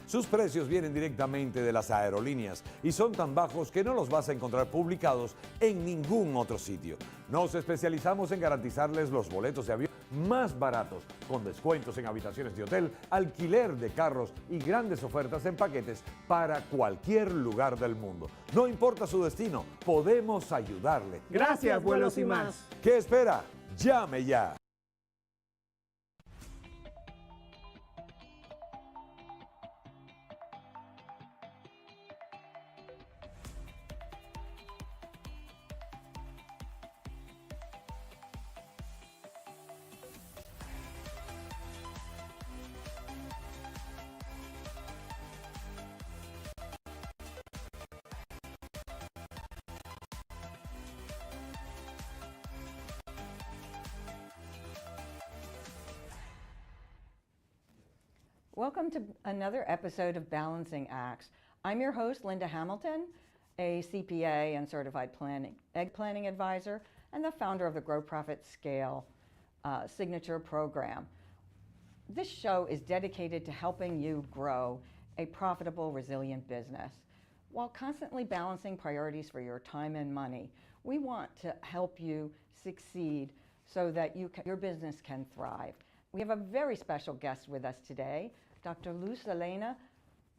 Sus precios vienen directamente de las aerolíneas y son tan bajos que no los vas a encontrar publicados en ningún otro sitio. Nos especializamos en garantizarles los boletos de avión más baratos, con descuentos en habitaciones de hotel, alquiler de carros y grandes ofertas en paquetes para cualquier lugar del mundo. No importa su destino, podemos ayudarle. Gracias, Vuelos y Más. ¿Qué espera? Llame ya. Welcome to another episode of Balancing Acts. I'm your host, Linda Hamilton, a CPA and certified egg planning advisor, and the founder of the Grow Profit Scale signature program. This show is dedicated to helping you grow a profitable, resilient business. While constantly balancing priorities for your time and money, we want to help you succeed so that your business can thrive. We have a very special guest with us today, Dr. Luz Elena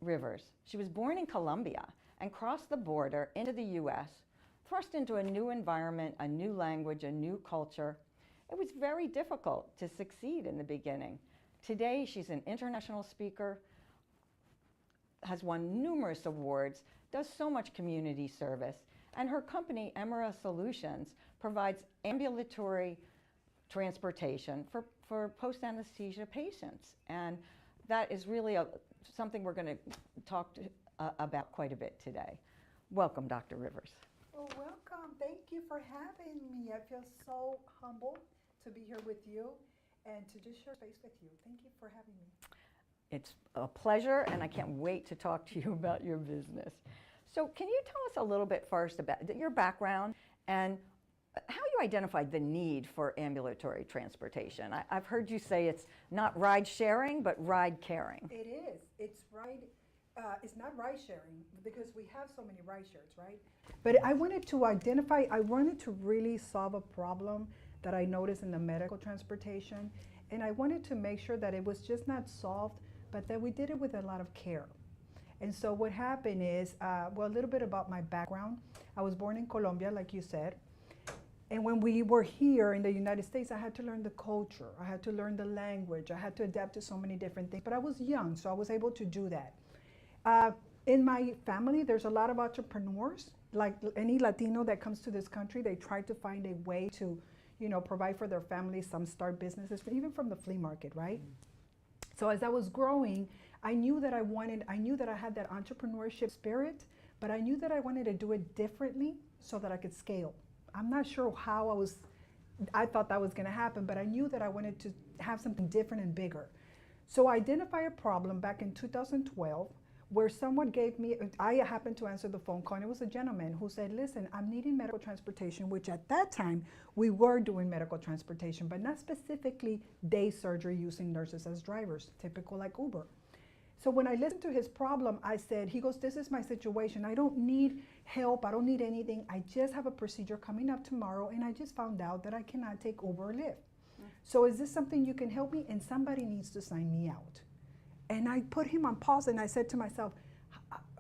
Rivers. She was born in Colombia and crossed the border into the U.S., thrust into a new environment, a new language, a new culture. It was very difficult to succeed in the beginning. Today, she's an international speaker, has won numerous awards, does so much community service, and her company, Emera Solutions, provides ambulatory transportation for post-anesthesia patients. And that is really something we're going to talk about quite a bit today. Welcome, Dr. Rivers. Well, welcome. Thank you for having me. I feel so humbled to be here with you and to just share space with you. Thank you for having me. It's a pleasure, and I can't wait to talk to you about your business. So can you tell us a little bit first about your background and how you identified the need for ambulatory transportation? I've heard you say it's not ride sharing, but ride caring. It is. It's not ride sharing because we have so many ride shares, right? But I wanted to really solve a problem that I noticed in the medical transportation. And I wanted to make sure that it was just not solved, but that we did it with a lot of care. And so what happened is, a little bit about my background. I was born in Colombia, like you said. And when we were here in the United States, I had to learn the culture. I had to learn the language. I had to adapt to so many different things. But I was young, so I was able to do that. In my family, there's a lot of entrepreneurs. Like any Latino that comes to this country, they try to find a way to, provide for their families. Some start businesses, even from the flea market, right? So as I was growing, I knew that I had that entrepreneurship spirit, but I knew that I wanted to do it differently so that I could scale. I'm not sure how I thought that was going to happen, but I knew that I wanted to have something different and bigger. So I identified a problem back in 2012 where someone I happened to answer the phone call, and it was a gentleman who said, listen, I'm needing medical transportation, which at that time we were doing medical transportation, but not specifically day surgery using nurses as drivers, typical like Uber. So when I listened to his problem, he goes, this is my situation. I don't need help. I don't need anything. I just have a procedure coming up tomorrow, and I just found out that I cannot take Uber or Lyft. So is this something you can help me? And somebody needs to sign me out. And I put him on pause, and I said to myself,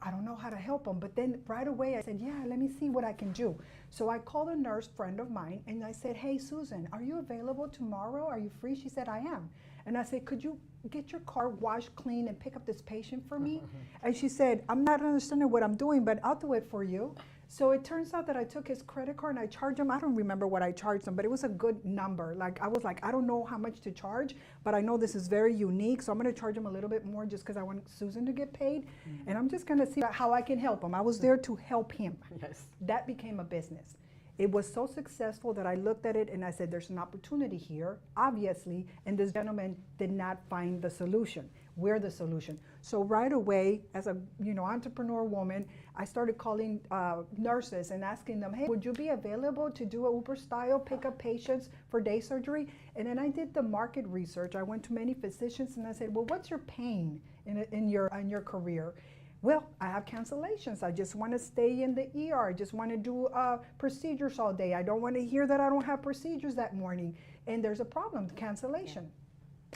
I don't know how to help him. But then right away I said, yeah, let me see what I can do. So I called a nurse friend of mine, and I said, hey, Susan, are you available tomorrow? Are you free? She said, I am. And I said, could you get your car washed clean and pick up this patient for me? And she said, I'm not understanding what I'm doing, but I'll do it for you. So it turns out that I took his credit card and I charged him. I don't remember what I charged him, but it was a good number. I was like, I don't know how much to charge, but I know this is very unique, so I'm going to charge him a little bit more just because I want Susan to get paid. And I'm just going to see how I can help him. I was there to help him. Yes. That became a business. It was so successful that I looked at it and I said, there's an opportunity here, obviously, and this gentleman did not find the solution. We're the solution. So right away, as a entrepreneur woman, I started calling nurses and asking them, hey, would you be available to do a Uber style, pick up patients for day surgery? And then I did the market research. I went to many physicians and I said, well, what's your pain in your career? Well, I have cancellations. I just want to stay in the ER. I just want to do procedures all day. I don't want to hear that I don't have procedures that morning. And there's a problem, cancellation.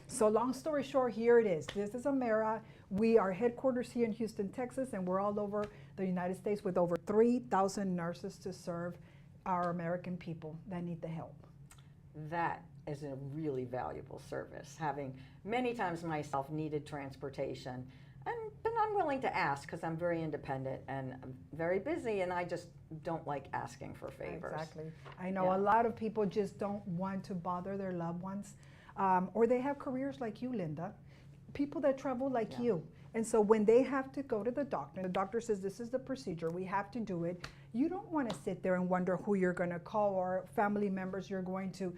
So long story short, here it is. This is Amera. We are headquarters here in Houston, Texas, and we're all over the United States with over 3,000 nurses to serve our American people that need the help. That is a really valuable service, having many times myself needed transportation and been unwilling to ask because I'm very independent and I'm very busy and I just don't like asking for favors. Exactly. I know a lot of people just don't want to bother their loved ones, or they have careers like you, Linda, people that travel like you. And so when they have to go to the doctor says this is the procedure, we have to do it. You don't want to sit there and wonder who you're going to call or family members you're going to,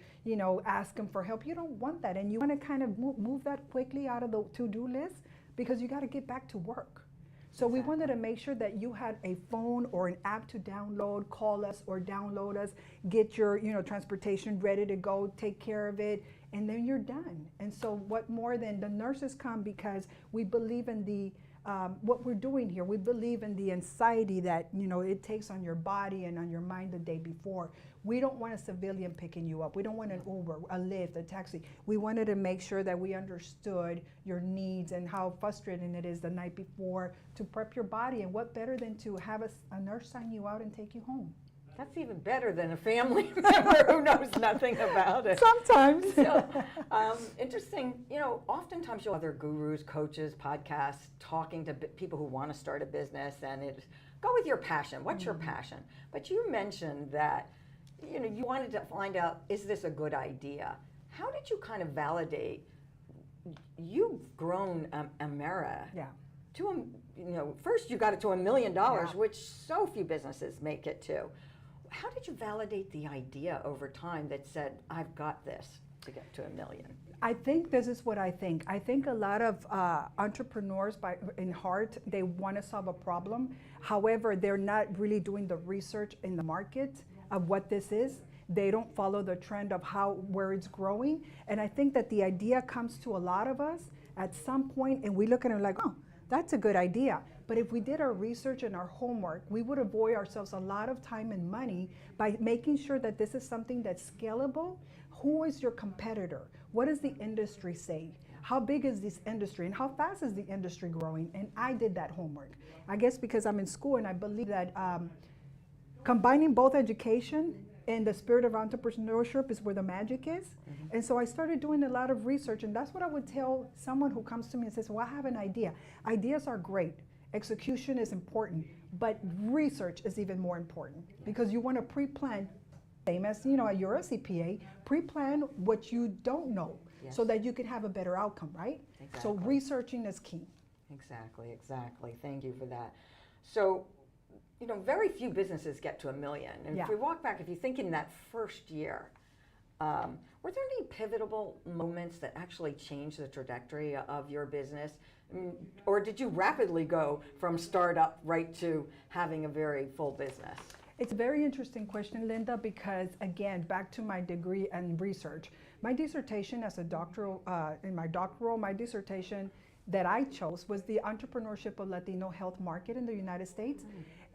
ask them for help. You don't want that. And you want to kind of move that quickly out of the to-do list because you got to get back to work. So we wanted to make sure that you had a phone or an app to download, call us or download us, get your transportation ready to go, take care of it, and then you're done. And so what more than the nurses come because we believe in the what we're doing here. We believe in the anxiety that it takes on your body and on your mind the day before. We don't want a civilian picking you up. We don't want an Uber, a Lyft, a taxi. We wanted to make sure that we understood your needs and how frustrating it is the night before to prep your body. And what better than to have a nurse sign you out and take you home? That's even better than a family member who knows nothing about it. Sometimes. So, interesting, oftentimes you'll have other gurus, coaches, podcasts, talking to people who want to start a business, and it's go with your passion. What's your passion? But you mentioned that, you wanted to find out, is this a good idea? How did you kind of validate? You've grown Amera to, first you got it to $1 million, which so few businesses make it to. How did you validate the idea over time that said, I've got this to get to $1 million? I think this is what I think. I think a lot of entrepreneurs in heart, they want to solve a problem. However, they're not really doing the research in the market of what this is. They don't follow the trend of where it's growing. And I think that the idea comes to a lot of us at some point and we look at it like, oh, that's a good idea. But if we did our research and our homework, we would avoid ourselves a lot of time and money by making sure that this is something that's scalable. Who is your competitor? What does the industry say? How big is this industry and how fast is the industry growing? And I did that homework. I guess because I'm in school and I believe that combining both education and the spirit of entrepreneurship is where the magic is. Mm-hmm. And so I started doing a lot of research, and that's what I would tell someone who comes to me and says, well, I have an idea. Ideas are great. Execution is important, but research is even more important because you want to pre-plan, same as, you're a CPA, pre-plan what you don't know so that you can have a better outcome, right? Exactly. So researching is key. Exactly. Thank you for that. So, very few businesses get to $1 million. And if we walk back, if you think in that first year, were there any pivotal moments that actually changed the trajectory of your business? Or did you rapidly go from startup right to having a very full business? It's a very interesting question, Linda, because again, back to my degree and research. My dissertation as a doctoral, my dissertation that I chose was the entrepreneurship of Latino health market in the United States.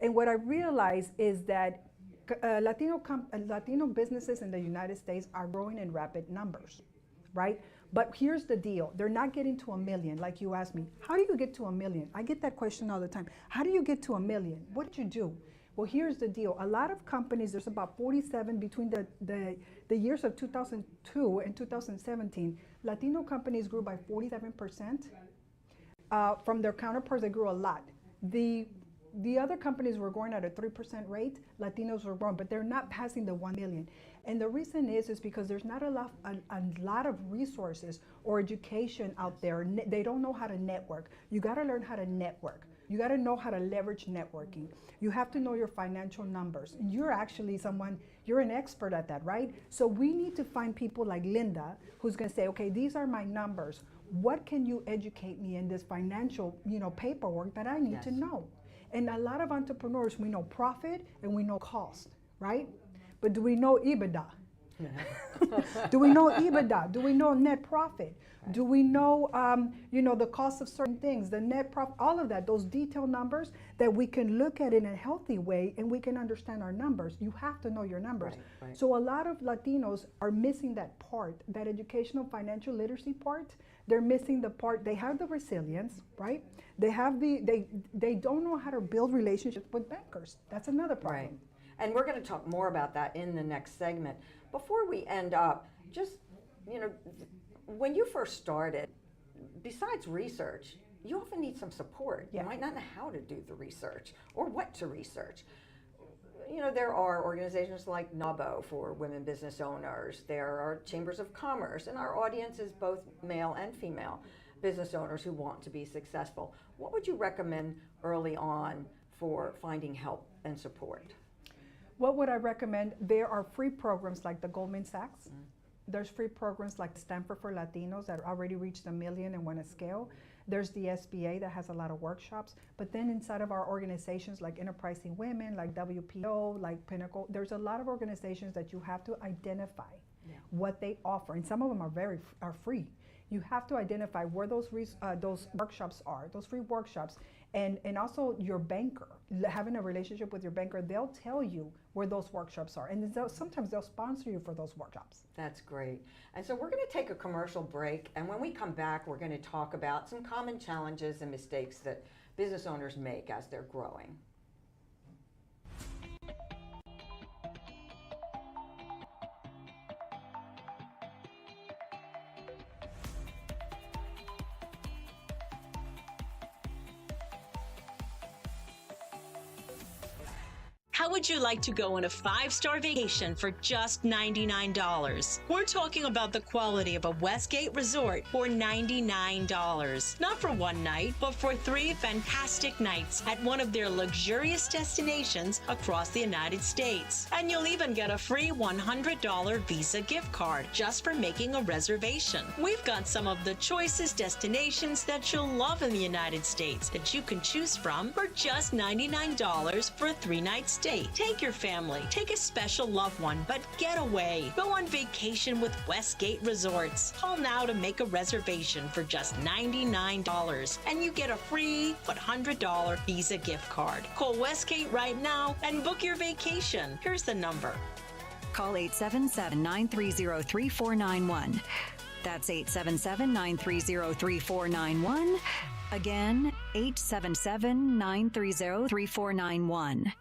And what I realized is that Latino businesses in the United States are growing in rapid numbers, right? But here's the deal. They're not getting to $1 million, like you asked me. How do you get to $1 million? I get that question all the time. How do you get to $1 million? What did you do? Well, here's the deal. A lot of companies, there's about 47 between the years of 2002 and 2017, Latino companies grew by 47%. From their counterparts, they grew a lot. The other companies were growing at a 3% rate. Latinos were growing, but they're not passing the 1 million. And the reason is because there's not a lot of resources or education out there. They don't know how to network. You got to learn how to network. You got to know how to leverage networking. You have to know your financial numbers. You're actually you're an expert at that, right? So we need to find people like Linda who's going to say, okay, these are my numbers. what can you educate me in this financial, paperwork that I need to know? And a lot of entrepreneurs, we know profit and we know cost, right? But do we know EBITDA? Do we know EBITDA? Do we know net profit? Right. Do we know, the cost of certain things, the net profit, all of that, those detailed numbers that we can look at in a healthy way and we can understand our numbers. You have to know your numbers. Right. So a lot of Latinos are missing that part, that educational financial literacy part. They're missing the part, they have the resilience, right? They have they don't know how to build relationships with bankers. That's another problem. Right. And we're going to talk more about that in the next segment. Before we end up, just, when you first started, besides research, you often need some support. You might not know how to do the research or what to research. There are organizations like NABO for women business owners. There are chambers of commerce, and our audience is both male and female business owners who want to be successful. What would you recommend early on for finding help and support? What would I recommend? There are free programs like the Goldman Sachs. There's free programs like Stanford for Latinos that already reached 1 million and want to scale. There's the SBA that has a lot of workshops. But then inside of our organizations like Enterprising Women, like WPO, like Pinnacle, there's a lot of organizations that you have to identify what they offer. And some of them are free. You have to identify where those workshops are, those free workshops. And also your banker, having a relationship with your banker, they'll tell you where those workshops are. And sometimes they'll sponsor you for those workshops. That's great. And so we're going to take a commercial break. And when we come back, we're going to talk about some common challenges and mistakes that business owners make as they're growing. How would you like to go on a 5-star vacation for just $99? We're talking about the quality of a Westgate resort for $99. Not for one night, but for 3 fantastic nights at one of their luxurious destinations across the United States. And you'll even get a free $100 Visa gift card just for making a reservation. We've got some of the choicest destinations that you'll love in the United States that you can choose from for just $99 for a 3-night stay. Take your family, take a special loved one, but get away. Go on vacation with Westgate Resorts. Call now to make a reservation for just $99, and you get a free $100 Visa gift card. Call Westgate right now and book your vacation. Here's the number. Call 877-930-3491. That's 877-930-3491. Again, 877-930-3491.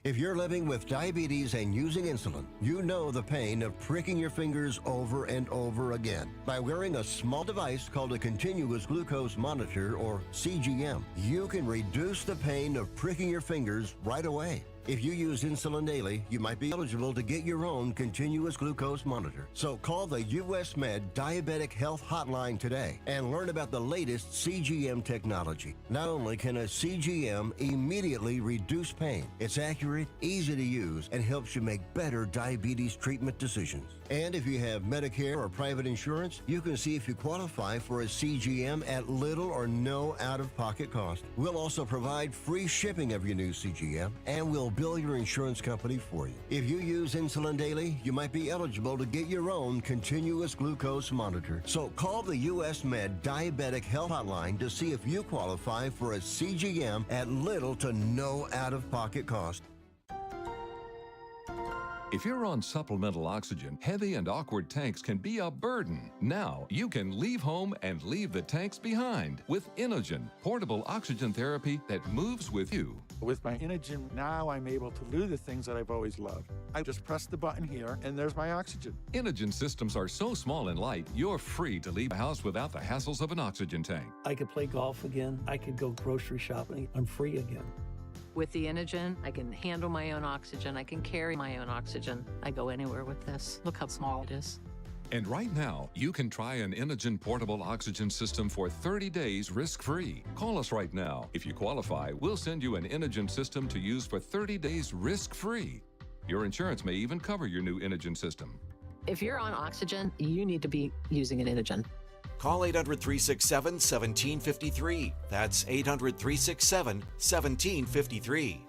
If you're living with diabetes and using insulin, you know the pain of pricking your fingers over and over again. By wearing a small device called a continuous glucose monitor, or CGM, you can reduce the pain of pricking your fingers right away. If you use insulin daily, you might be eligible to get your own continuous glucose monitor. So call the US Med Diabetic Health Hotline today and learn about the latest CGM technology. Not only can a CGM immediately reduce pain, it's accurate, easy to use, and helps you make better diabetes treatment decisions. And if you have Medicare or private insurance, you can see if you qualify for a CGM at little or no out-of-pocket cost. We'll also provide free shipping of your new CGM, and we'll bill your insurance company for you. If you use insulin daily, you might be eligible to get your own continuous glucose monitor. So call the US Med Diabetic Health Hotline to see if you qualify for a CGM at little to no out-of-pocket cost. If you're on supplemental oxygen, heavy and awkward tanks can be a burden. Now you can leave home and leave the tanks behind with Inogen, portable oxygen therapy that moves with you. With my Inogen, now I'm able to do the things that I've always loved. I just press the button here, and there's my oxygen. Inogen systems are so small and light, you're free to leave the house without the hassles of an oxygen tank. I could play golf again. I could go grocery shopping. I'm free again. With the Inogen, I can handle my own oxygen. I can carry my own oxygen. I go anywhere with this. Look how small it is. And right now, you can try an Inogen portable oxygen system for 30 days risk-free. Call us right now. If you qualify, we'll send you an Inogen system to use for 30 days risk-free. Your insurance may even cover your new Inogen system. If you're on oxygen, you need to be using an Inogen. Call 800-367-1753. That's 800-367-1753.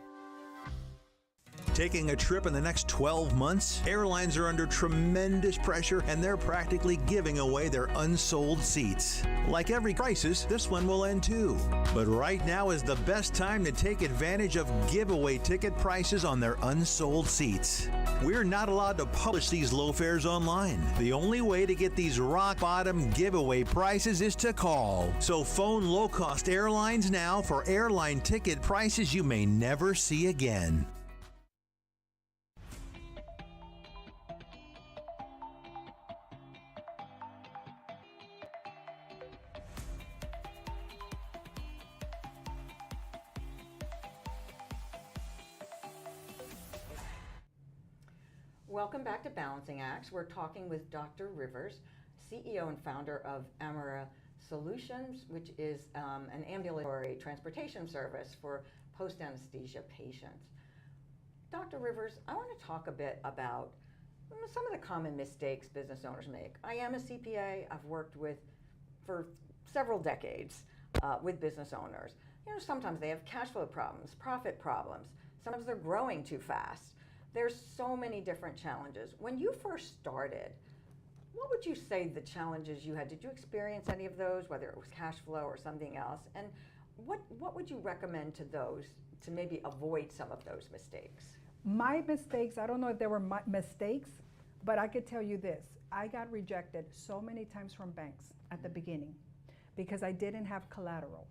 Taking a trip in the next 12 months? Airlines are under tremendous pressure and they're practically giving away their unsold seats. Like every crisis, this one will end too. But right now is the best time to take advantage of giveaway ticket prices on their unsold seats. We're not allowed to publish these low fares online. The only way to get these rock bottom giveaway prices is to call. So phone low-cost airlines now for airline ticket prices you may never see again. Welcome back to Balancing Acts. We're talking with Dr. Rivers, CEO and founder of Amara Solutions, which is an ambulatory transportation service for post-anesthesia patients. Dr. Rivers, I want to talk a bit about some of the common mistakes business owners make. I am a CPA. I've worked with for several decades with business owners. You know, sometimes they have cash flow problems, profit problems. Sometimes they're growing too fast. There's so many different challenges. When you first started, what would you say the challenges you had? Did you experience any of those, whether it was cash flow or something else? And what would you recommend to those to maybe avoid some of those mistakes? My mistakes, I don't know if they were my mistakes, but I could tell you this. I got rejected so many times from banks at the beginning because I didn't have collateral.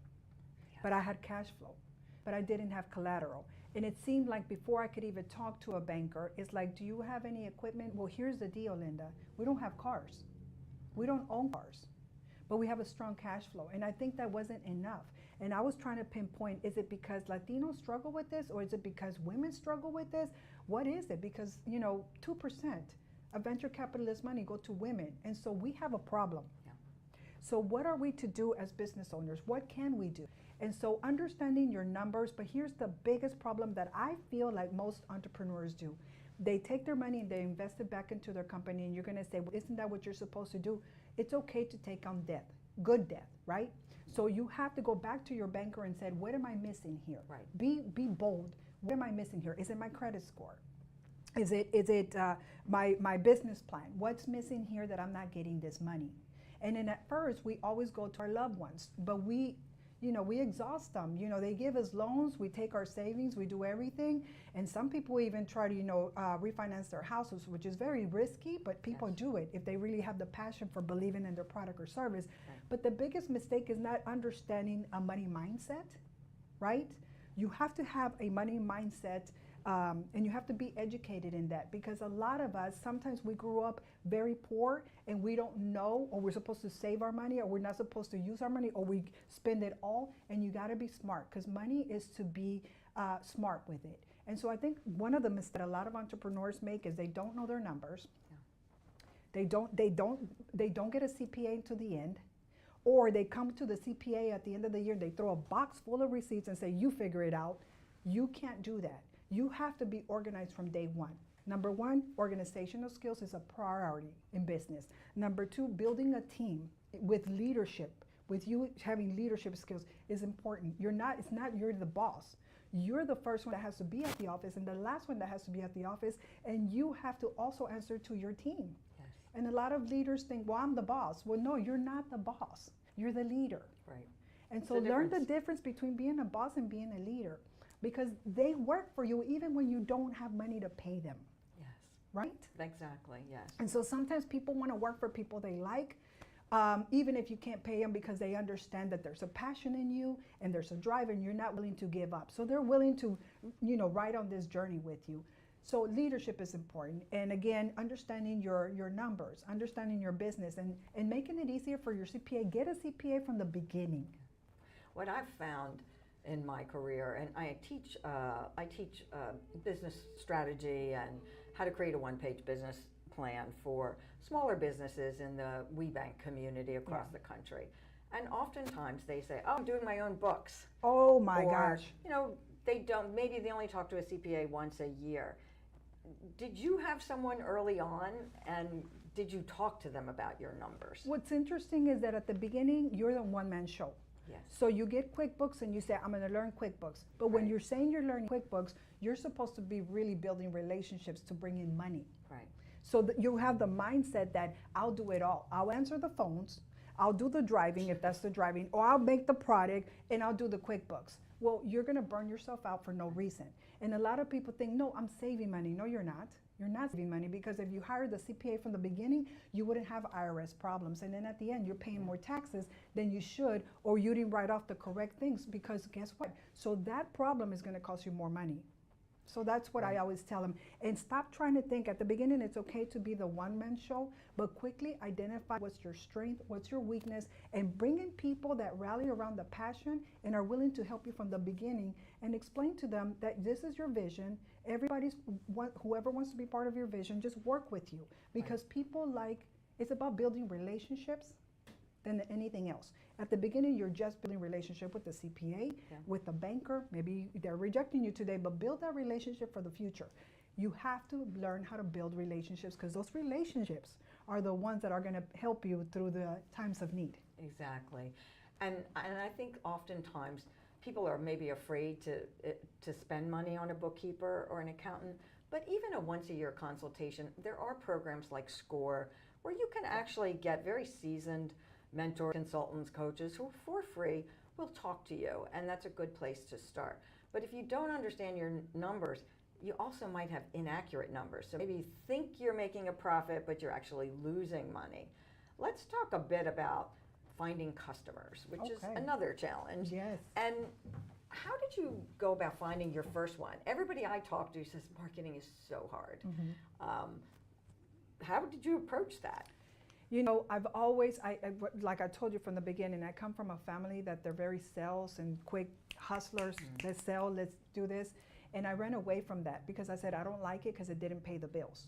But I had cash flow, but I didn't have collateral. And it seemed like before I could even talk to a banker, it's like, do you have any equipment? Well, here's the deal, Linda. We don't have cars. We don't own cars, but we have a strong cash flow. And I think that wasn't enough. And I was trying to pinpoint, is it because Latinos struggle with this, or is it because women struggle with this? What is it? Because, you know, 2% of venture capitalist money go to women. And so we have a problem. Yeah. So what are we to do as business owners? What can we do? And so understanding your numbers, but here's the biggest problem that I feel like most entrepreneurs do. They take their money and they invest it back into their company, and you're gonna say, well, isn't that what you're supposed to do? It's okay to take on debt, good debt, right? So you have to go back to your banker and say, what am I missing here? Right. Be bold. What am I missing here? Is it my credit score? Is it my business plan? What's missing here that I'm not getting this money? And then at first, we always go to our loved ones, but we exhaust them. You know, they give us loans, we take our savings, we do everything. And some people even try to, refinance their houses, which is very risky, but people do it if they really have the passion for believing in their product or service. Right. But the biggest mistake is not understanding a money mindset, right? You have to have a money mindset, and you have to be educated in that, because a lot of us, sometimes we grew up very poor and we don't know, or we're supposed to save our money, or we're not supposed to use our money, or we spend it all. And you got to be smart, because money is to be smart with it. And so I think one of the mistakes that a lot of entrepreneurs make is they don't know their numbers. Yeah. They don't get a CPA to the end, or they come to the CPA at the end of the year, they throw a box full of receipts and say, you figure it out. You can't do that. You have to be organized from day one. Number one, organizational skills is a priority in business. Number two, building a team with leadership, with you having leadership skills is important. It's not you're the boss. You're the first one that has to be at the office and the last one that has to be at the office, and you have to also answer to your team. Yes. And a lot of leaders think, well, I'm the boss. Well, no, you're not the boss. You're the leader. Right. And so learn the difference between being a boss and being a leader, because they work for you even when you don't have money to pay them. Yes. Right? Exactly, yes. And so sometimes people want to work for people they like, even if you can't pay them, because they understand that there's a passion in you and there's a drive and you're not willing to give up. So they're willing to, ride on this journey with you. So leadership is important. And again, understanding your numbers, understanding your business, and making it easier for your CPA. Get a CPA from the beginning. What I've found in my career, and I teach business strategy and how to create a one-page business plan for smaller businesses in the WeBank community across the country. And oftentimes they say, oh, I'm doing my own books. Oh my gosh. They don't, maybe they only talk to a CPA once a year. Did you have someone early on, and did you talk to them about your numbers? What's interesting is that at the beginning, you're the one-man show. Yes. So you get QuickBooks and you say, I'm gonna learn QuickBooks. But when you're saying you're learning QuickBooks, you're supposed to be really building relationships to bring in money. Right. So that you have the mindset that I'll do it all. I'll answer the phones, I'll do the driving if that's the driving, or I'll make the product and I'll do the QuickBooks. Well, you're gonna burn yourself out for no reason. And a lot of people think, no, I'm saving money. No, you're not. You're not saving money, because if you hired the CPA from the beginning, you wouldn't have IRS problems. And then at the end, you're paying more taxes than you should, or you didn't write off the correct things, because guess what? So that problem is gonna cost you more money. So that's what I always tell them. And stop trying to think, at the beginning it's okay to be the one-man show, but quickly identify what's your strength, what's your weakness, and bring in people that rally around the passion and are willing to help you from the beginning, and explain to them that this is your vision. Whoever wants to be part of your vision, just work with you. Because people it's about building relationships than anything else. At the beginning, you're just building relationship with the CPA, with the banker. Maybe they're rejecting you today, but build that relationship for the future. You have to learn how to build relationships, because those relationships are the ones that are gonna help you through the times of need. Exactly. And I think oftentimes people are maybe afraid to spend money on a bookkeeper or an accountant, but even a once-a-year consultation, there are programs like SCORE where you can actually get very seasoned mentors, consultants, coaches who for free will talk to you, and that's a good place to start. But if you don't understand your numbers, you also might have inaccurate numbers. So maybe you think you're making a profit, but you're actually losing money. Let's talk a bit about finding customers, which is another challenge. Yes. And how did you go about finding your first one? Everybody I talk to says marketing is so hard. How did you approach that? You know, I've always, like I told you from the beginning, I come from a family that they're very sales and quick hustlers. Let's sell, let's do this. And I ran away from that because I said, I don't like it because it didn't pay the bills.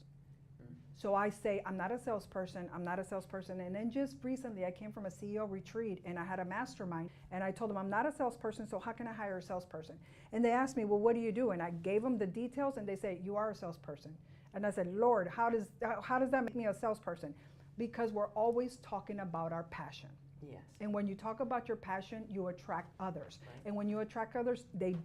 So I say, I'm not a salesperson, I'm not a salesperson. And then just recently, I came from a CEO retreat and I had a mastermind, and I told them, I'm not a salesperson, so how can I hire a salesperson? And they asked me, well, what do you do? And I gave them the details, and they say, you are a salesperson. And I said, Lord, how does that make me a salesperson? Because we're always talking about our passion. Yes. And when you talk about your passion, you attract others. Right. And when you attract others, they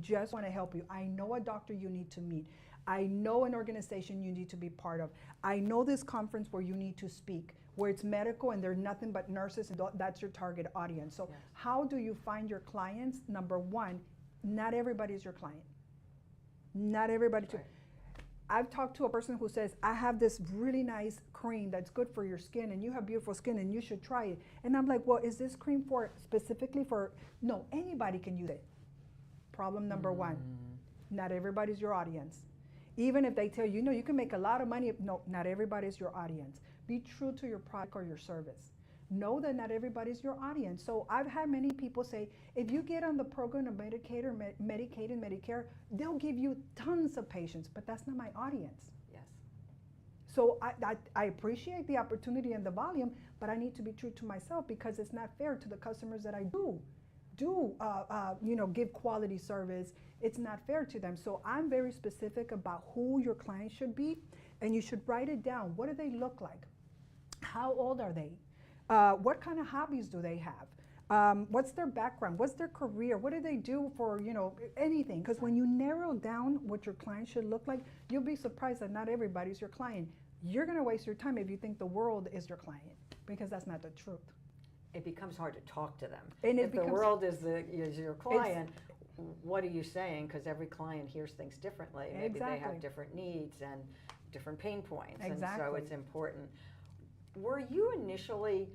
just want to help you. I know a doctor you need to meet. I know an organization you need to be part of. I know this conference where you need to speak, where it's medical and they're nothing but nurses, and that's your target audience. So how do you find your clients? Number one, not everybody is your client. Not everybody. Right. I've talked to a person who says, I have this really nice cream that's good for your skin, and you have beautiful skin and you should try it. And I'm like, well, is this cream specifically for, no, anybody can use it. Problem number one, not everybody's your audience. Even if they tell you, no, you can make a lot of money. No, not everybody's your audience. Be true to your product or your service. Know that not everybody's your audience. So I've had many people say, if you get on the program of Medicaid or Medicaid and Medicare, they'll give you tons of patients, but that's not my audience. Yes. So I appreciate the opportunity and the volume, but I need to be true to myself, because it's not fair to the customers that I do give quality service. It's not fair to them. So I'm very specific about who your client should be, and you should write it down. What do they look like? How old are they? What kind of hobbies do they have? What's their background? What's their career? What do they do for, anything? Because when you narrow down what your client should look like, you'll be surprised that not everybody's your client. You're going to waste your time if you think the world is your client, because that's not the truth. It becomes hard to talk to them. And if the world is your client, what are you saying? Because every client hears things differently. Maybe they have different needs and different pain points. Exactly. And so it's important. Were you initially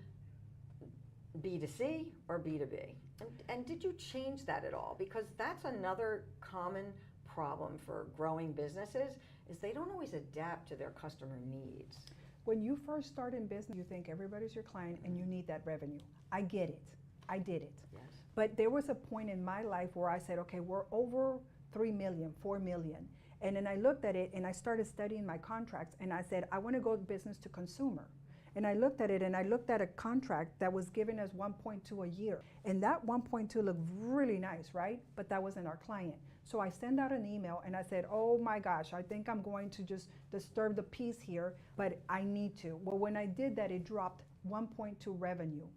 B2C or B2B? And did you change that at all? Because that's another common problem for growing businesses, is they don't always adapt to their customer needs. When you first start in business, you think everybody's your client and you need that revenue. I get it. I did it. Yes. But there was a point in my life where I said, okay, we're over 3 million, 4 million. And then I looked at it and I started studying my contracts, and I said, I want to go business to consumer. And I looked at it, and I looked at a contract that was giving us 1.2 a year. And that 1.2 looked really nice, right? But that wasn't our client. So I sent out an email and I said, oh my gosh, I think I'm going to just disturb the peace here, but I need to. Well, when I did that, it dropped 1.2 revenue.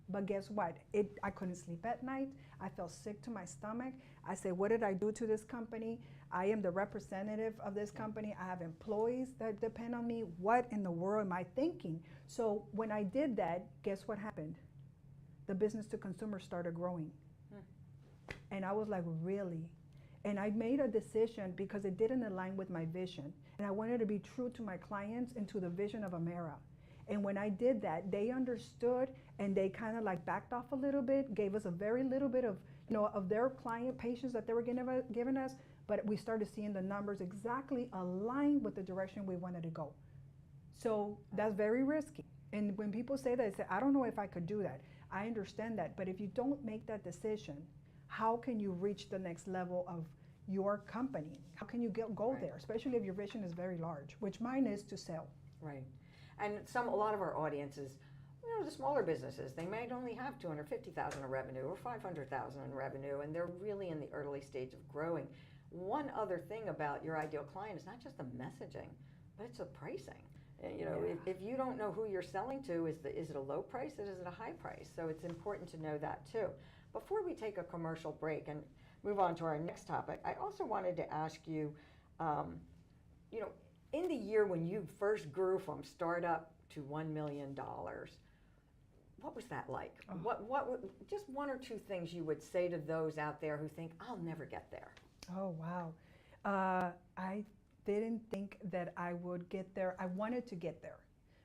But guess what? I couldn't sleep at night. I felt sick to my stomach. I said, what did I do to this company? I am the representative of this company. I have employees that depend on me. What in the world am I thinking? So when I did that, guess what happened? The business to consumer started growing. And I was like, really? And I made a decision because it didn't align with my vision. And I wanted to be true to my clients and to the vision of Amera. And when I did that, they understood and they kind of like backed off a little bit, gave us a very little bit of, of their client patients that they were giving us, but we started seeing the numbers exactly align with the direction we wanted to go. So that's very risky. And when people say that, they say, I don't know if I could do that. I understand that, but if you don't make that decision, how can you reach the next level of your company? How can you go there, especially if your vision is very large, which mine is to sell. Right. And a lot of our audiences, the smaller businesses, they might only have $250,000 in revenue or $500,000 in revenue, and they're really in the early stage of growing. One other thing about your ideal client is not just the messaging, but it's the pricing. If you don't know who you're selling to, is it a low price or is it a high price? So it's important to know that too. Before we take a commercial break and move on to our next topic, I also wanted to ask you, in the year when you first grew from startup to $1 million, what was that like? Oh. What just one or two things you would say to those out there who think, I'll never get there? Oh, wow. I didn't think that I would get there. I wanted to get there.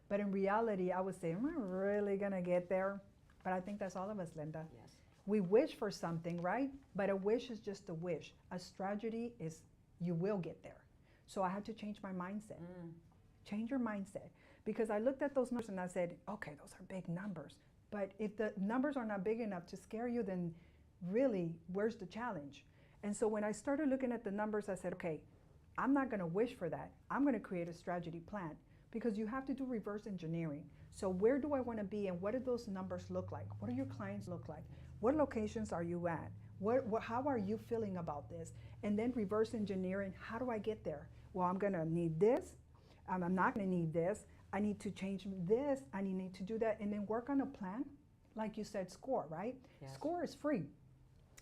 But in reality, I would say, am I really going to get there? But I think that's all of us, Linda. Yes. We wish for something, right? But a wish is just a wish. A strategy is you will get there. So I had to change my mindset. Change your mindset. Because I looked at those numbers and I said, okay, those are big numbers. But if the numbers are not big enough to scare you, then really, where's the challenge? And so when I started looking at the numbers, I said, okay, I'm not going to wish for that. I'm going to create a strategy plan, because you have to do reverse engineering. So where do I want to be and what do those numbers look like? What do your clients look like? What locations are you at? How are you feeling about this? And then reverse engineering, how do I get there? Well, I'm going to need this. I'm not going to need this. I need to change this. I need to do that. And then work on a plan. Like you said, SCORE, right? Yes. SCORE is free.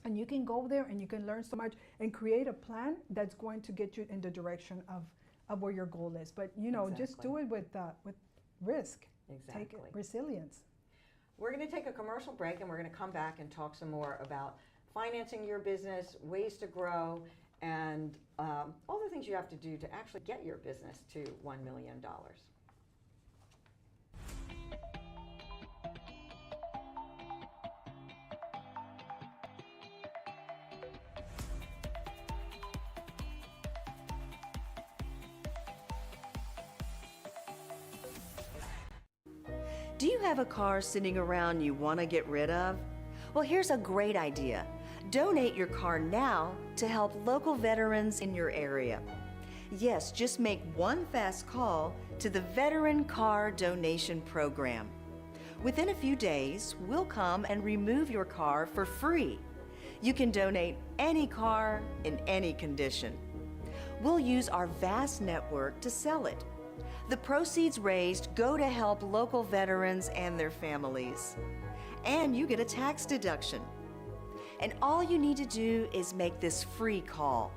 And you can go there and you can learn so much and create a plan that's going to get you in the direction of where your goal is. But, just do it with risk. Exactly. Take it, resilience. We're going to take a commercial break and we're going to come back and talk some more about financing your business, ways to grow, and all the things you have to do to actually get your business to $1 million. Do you have a car sitting around you want to get rid of? Well, here's a great idea. Donate your car now to help local veterans in your area. Yes, just make one fast call to the Veteran Car Donation Program. Within a few days, we'll come and remove your car for free. You can donate any car in any condition. We'll use our vast network to sell it. The proceeds raised go to help local veterans and their families. And you get a tax deduction. And all you need to do is make this free call.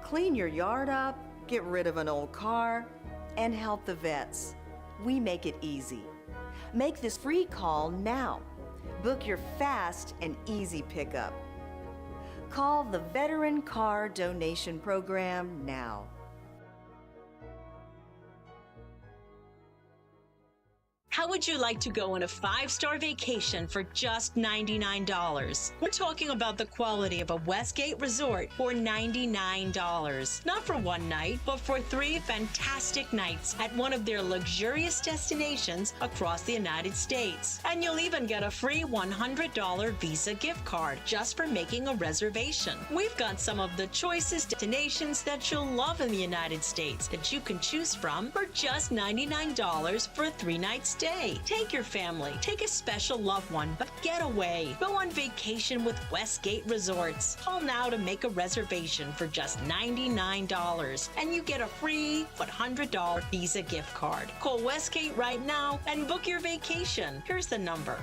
Clean your yard up, get rid of an old car, and help the vets. We make it easy. Make this free call now. Book your fast and easy pickup. Call the Veteran Car Donation Program now. How would you like to go on a 5-star vacation for just $99? We're talking about the quality of a Westgate resort for $99. Not for one night, but for 3 fantastic nights at one of their luxurious destinations across the United States. And you'll even get a free $100 Visa gift card just for making a reservation. We've got some of the choicest destinations that you'll love in the United States that you can choose from for just $99 for a 3-night stay. away. Take your family, take a special loved one, but get away. Go on vacation with Westgate Resorts. Call now to make a reservation for just $99, and you get a free $100 Visa gift card. Call Westgate right now and book your vacation. Here's the number.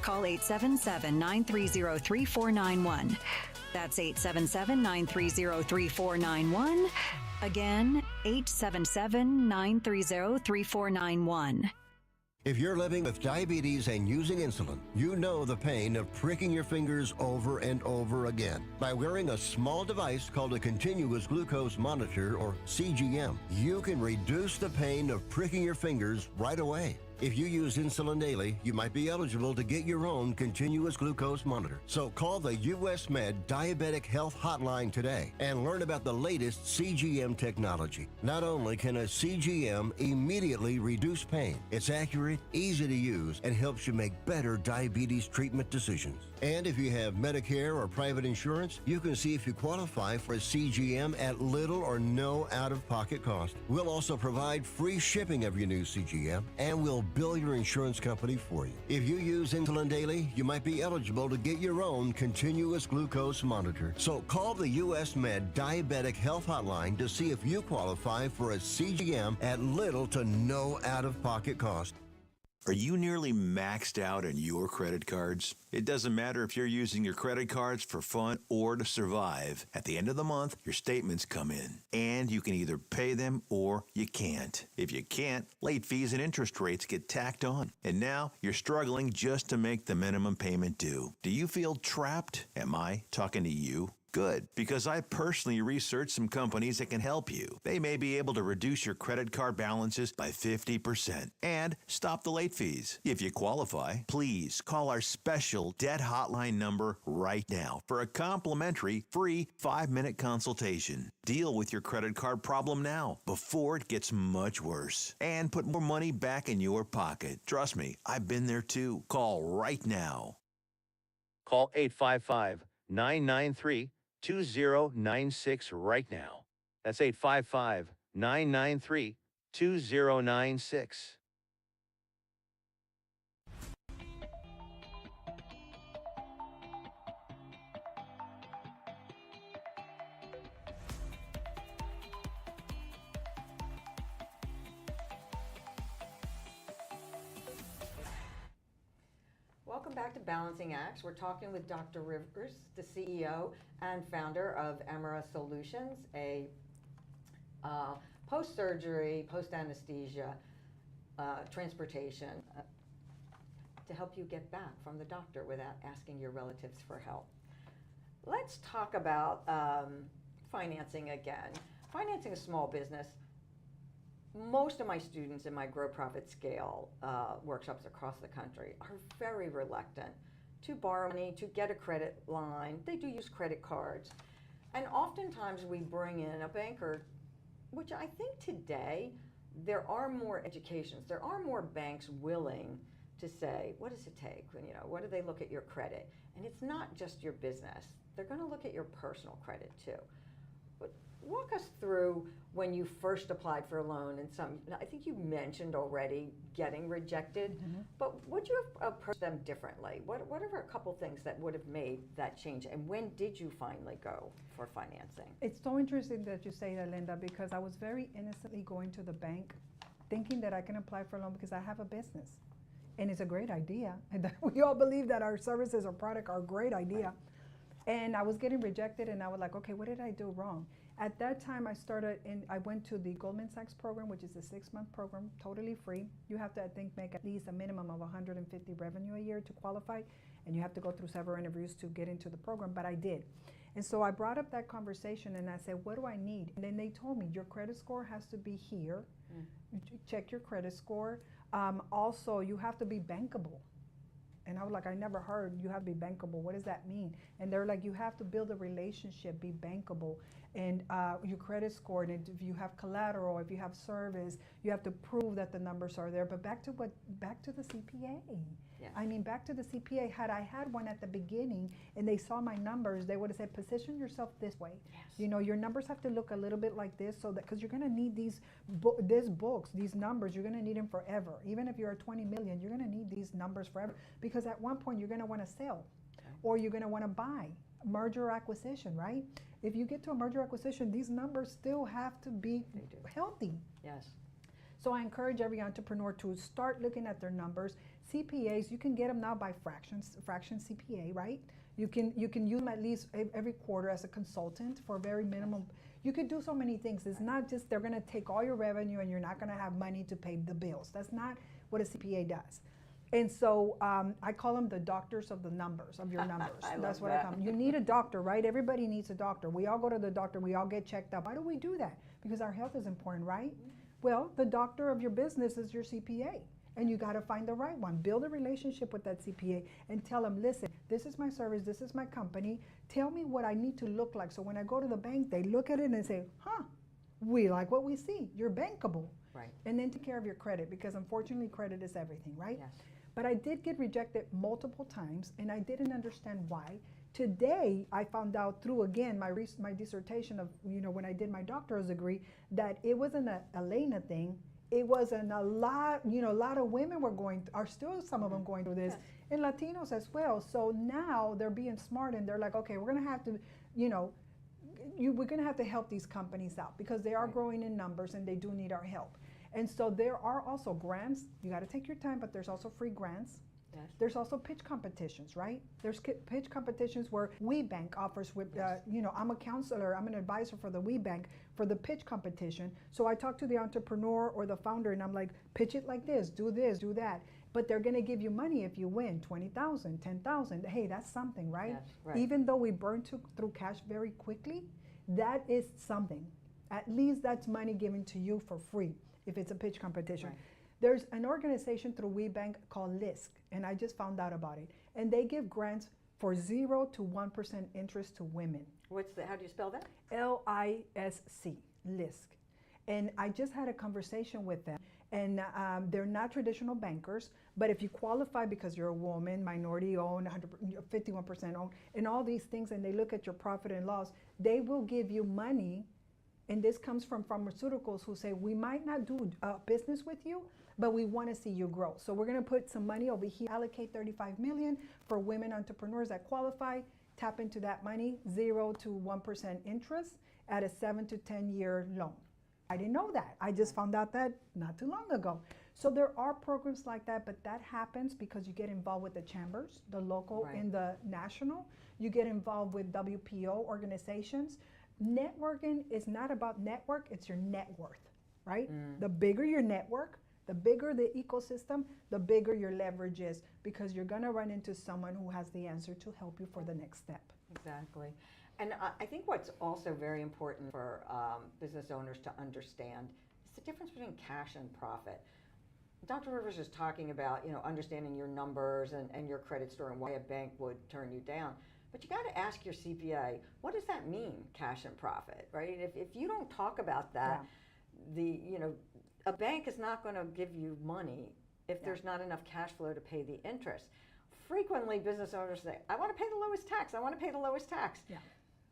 Call 877-930-3491. That's 877-930-3491. Again, 877-930-3491. If you're living with diabetes and using insulin, you know the pain of pricking your fingers over and over again. By wearing a small device called a continuous glucose monitor, or CGM, you can reduce the pain of pricking your fingers right away. If you use insulin daily, you might be eligible to get your own continuous glucose monitor. So call the US Med Diabetic Health Hotline today and learn about the latest CGM technology. Not only can a CGM immediately reduce pain, it's accurate, easy to use, and helps you make better diabetes treatment decisions. And if you have Medicare or private insurance, you can see if you qualify for a CGM at little or no out-of-pocket cost. We'll also provide free shipping of your new CGM, and we'll bill your insurance company for you. If you use insulin daily, you might be eligible to get your own continuous glucose monitor. So call the US Med Diabetic Health Hotline to see if you qualify for a CGM at little to no out-of-pocket cost. Are you nearly maxed out on your credit cards? It doesn't matter if you're using your credit cards for fun or to survive. At the end of the month, your statements come in, and you can either pay them or you can't. If you can't, late fees and interest rates get tacked on. And now you're struggling just to make the minimum payment due. Do you feel trapped? Am I talking to you? Good, because I personally researched some companies that can help you. They may be able to reduce your credit card balances by 50% and stop the late fees. If you qualify, please call our special debt hotline number right now for a complimentary free 5-minute consultation. Deal with your credit card problem now before it gets much worse and put more money back in your pocket. Trust me, I've been there too. Call right now. Call 855-993-2096 right now. That's 855-993-2096. Welcome back to Balancing Acts. We're talking with Dr. Rivers, the CEO and founder of Emera Solutions, a post-surgery, post-anesthesia transportation to help you get back from the doctor without asking your relatives for help. Let's talk about financing again. Financing a small business. Most of my students in my Grow Profit Scale workshops across the country are very reluctant to borrow money, to get a credit line. They do use credit cards. And oftentimes we bring in a banker, which I think today there are more educations, there are more banks willing to say, what does it take? What do they look at your credit? And it's not just your business. They're going to look at your personal credit too. But walk us through when you first applied for a loan, and I think you mentioned already getting rejected, but would you have approached them differently? What are a couple things that would have made that change, and when did you finally go for financing? It's so interesting that you say that, Linda, because I was very innocently going to the bank thinking that I can apply for a loan because I have a business. And it's a great idea. And we all believe that our services or product are a great idea. And I was getting rejected, and I was like, okay, what did I do wrong? At that time, I went to the Goldman Sachs program, which is a 6-month program, totally free. You have to, I think, make at least a minimum of 150 revenue a year to qualify, and you have to go through several interviews to get into the program, but I did. And so I brought up that conversation, and I said, what do I need? And then they told me, your credit score has to be here. Check your credit score. Also, you have to be bankable. And I was like, I never heard you have to be bankable. What does that mean? And they're like, you have to build a relationship, be bankable, and your credit score, and if you have collateral, if you have service, you have to prove that the numbers are there. But back to the CPA. Yes. I mean, back to the CPA, had I had one at the beginning and they saw my numbers, they would have said, position yourself this way. Yes. You know, your numbers have to look a little bit like this, so that, because you're going to need these books, these numbers, you're going to need them forever. Even if you're at 20 million, you're going to need these numbers forever, because at one point you're going to want to sell, or you're going to want to buy. Merger or acquisition, right? If you get to a merger acquisition, these numbers still have to be healthy. Yes. So I encourage every entrepreneur to start looking at their numbers. CPAs, you can get them now by fraction CPA, right? You can use them at least every quarter as a consultant for very minimum. You could do so many things. It's not just they're going to take all your revenue and you're not going to have money to pay the bills. That's not what a CPA does. And so I call them the doctors of the numbers, of your numbers. That's what I call them. You need a doctor, right? Everybody needs a doctor. We all go to the doctor. We all get checked up. Why do we do that? Because our health is important, right? Well, the doctor of your business is your CPA. And you got to find the right one. Build a relationship with that CPA and tell them, listen, this is my service, this is my company. Tell me what I need to look like. So when I go to the bank, they look at it and say, huh, we like what we see. You're bankable. Right. And then take care of your credit, because unfortunately credit is everything, right? Yes. But I did get rejected multiple times, and I didn't understand why. Today, I found out through, again, my dissertation of, you know, when I did my doctorate degree, that it wasn't a Elena thing. It wasn't a lot, you know, a lot of women are still some of them going through this, and Latinos as well. So now they're being smart, and they're like, okay, we're gonna have to, you know, we're gonna have to help these companies out, because they are growing in numbers and they do need our help. And so there are also grants. You got to take your time, but there's also free grants. Yes. There's also pitch competitions, right? There's pitch competitions where WeBank offers, with, you know, I'm a counselor, I'm an advisor for the WeBank for the pitch competition. So I talk to the entrepreneur or the founder, and I'm like, pitch it like this, do that. But they're going to give you money if you win, 20,000, 10,000. Hey, that's something, right? Yes, right. Even though we burn through cash very quickly, that is something. At least that's money given to you for free if it's a pitch competition. Right. There's an organization through WeBank called LISC, and I just found out about it. And they give grants for 0 to 1% interest to women. How do you spell that? LISC, LISC. And I just had a conversation with them, and they're not traditional bankers, but if you qualify because you're a woman, minority owned, 51% owned, and all these things, and they look at your profit and loss, they will give you money. And this comes from pharmaceuticals who say, we might not do business with you, but we want to see you grow. So we're going to put some money over here, allocate $35 million for women entrepreneurs that qualify, tap into that money, 0 to 1% interest at a 7 to 10 year loan. I didn't know that. I just found out that not too long ago. So there are programs like that, but that happens because you get involved with the chambers, the local and the national. You get involved with WPO organizations. Networking is not about network, it's your net worth, right? The bigger your network, the bigger the ecosystem, the bigger your leverage is, because you're gonna run into someone who has the answer to help you for the next step. Exactly. And I think what's also very important for business owners to understand is the difference between cash and profit. Dr. Rivers is talking about, you know, understanding your numbers and your credit score and why a bank would turn you down. But you got to ask your CPA, what does that mean, cash and profit, right? If you don't talk about that, a bank is not going to give you money if there's not enough cash flow to pay the interest. Frequently, business owners say, I want to pay the lowest tax. I want to pay the lowest tax. Yeah.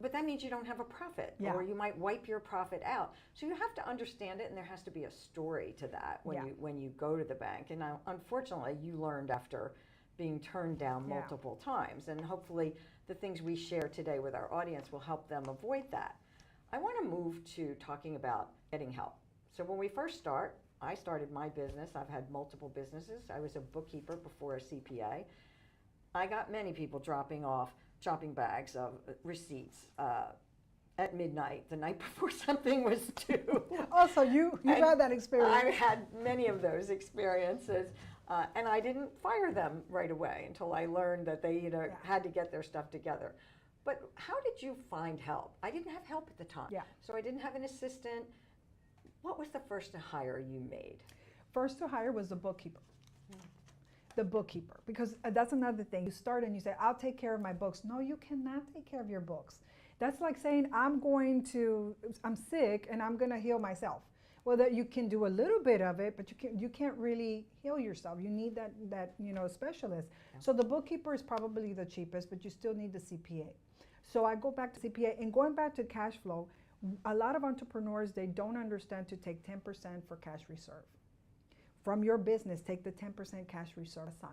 But that means you don't have a profit, or you might wipe your profit out. So you have to understand it, and there has to be a story to that when you go to the bank. And unfortunately, you learned after being turned down multiple times, and hopefully the things we share today with our audience will help them avoid that. I want to move to talking about getting help. So when we first I started my business. I've had multiple businesses. I was a bookkeeper before a CPA. I got many people dropping off shopping bags of receipts at midnight, the night before something was due. Also, you've had that experience. I've had many of those experiences. And I didn't fire them right away until I learned that they had to get their stuff together. But how did you find help? I didn't have help at the time. So I didn't have an assistant. What was the first hire you made? First to hire was the bookkeeper. The bookkeeper, because that's another thing. You start and you say, I'll take care of my books. No, you cannot take care of your books. That's like saying, I'm sick and I'm going to heal myself. Well, that you can do a little bit of it, but you can't really heal yourself. You need that specialist. Yeah. So the bookkeeper is probably the cheapest, but you still need the CPA. So I go back to CPA, and going back to cash flow, a lot of entrepreneurs, they don't understand to take 10% for cash reserve. From your business, take the 10% cash reserve aside